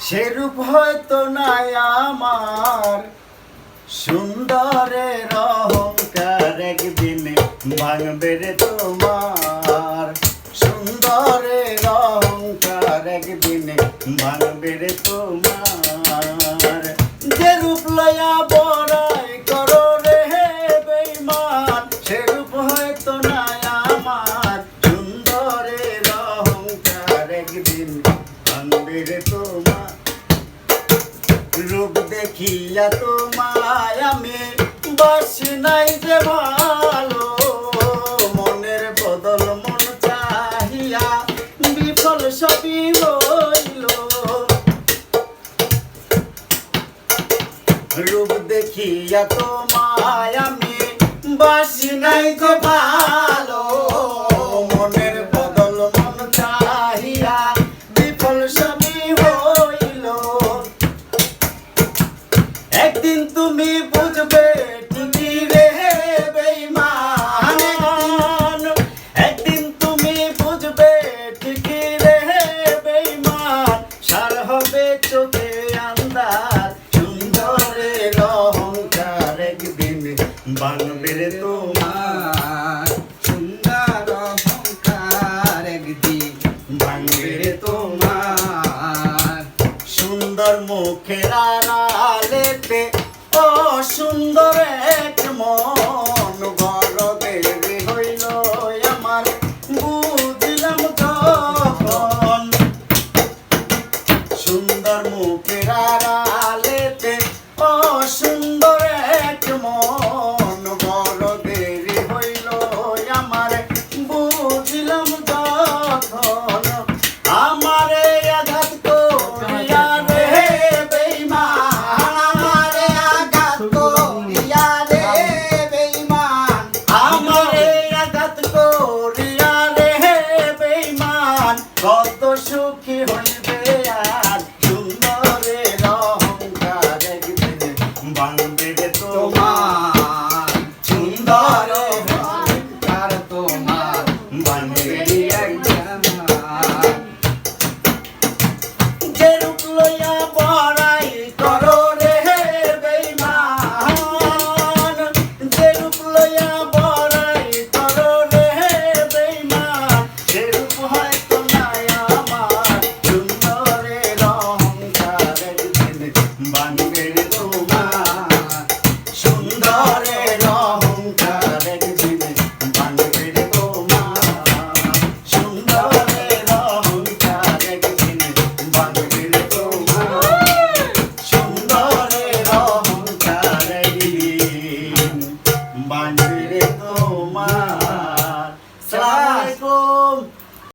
সেরূপ হয়তো নাই আমার সুন্দরের অহংকার, একদিন ভাঙবে রে তোমার সুন্দরের অহংকার, একদিন ভাঙবে রে তোমার। যে রূপ লয়া বড়াই করো রে বেঈমান, সেরূপ হয়তো নাই আমার সুন্দরের অহংকার, একদিন ভাঙবে রে তোমার। রূপ দেখিয়া তোমায় আমি বাসি নাই যে ভালো, মনের বদল মন চাহিয়া বিফল সবই হইল। রূপ দেখিয়া তোমায় আমি বাসি নাই যে ভালো, মনের বদল মন চাহিয়া বিফল সবই হইল। একদিন তুমি বুঝবে ঠিকই রে বেঈমান, একদিন তুমি বুঝবে ঠিকই রে বেঈমান, সার হবে চোখে আন্দার সুন্দরের অহংকার, একদিন ভাঙবে রে তোমার সুন্দর অহংকার, একদিন ভাঙবে রে তোমার। সুন্দর মুখের আড়ালেতে অসুন্দর এক মন, বড় দেরি হইল আমার বুঝলাম তখন। সুন্দর মুখের আড়ালেতে অসুন্দর এক মন, বড় দেরি হইল আমার বুঝলাম তখন। আমারে আঘাত করিয়া রে বেঈমান, আমারে আঘাত করিয়া রে বেঈমান, আমারে আঘাত করিয়া রে বেঈমান, কত সুখী হইবে আর সুন্দরের অহংকার, একদিন ভাঙবে রে তোমার সুন্দর অহংকার তোমার ভাঙবে রে একদিন। আমার। যে রূপ লইয়া বড়াই করো রে বেঈমান, যে রূপ লইয়া বড়াই করো রে বেঈমান, সে রূপ হয়তো নাই আমার সুন্দরের অহংকার, একদিন ভাঙবে রে তোমার সুন্দরের অহংকার, একদিন ভাঙবে রে তোমার সুন্দরের অহংকার, একদিন ভাঙবে রে তোমার সুন্দরের অহংকার, একদিন ভাঙবে রে তোমার।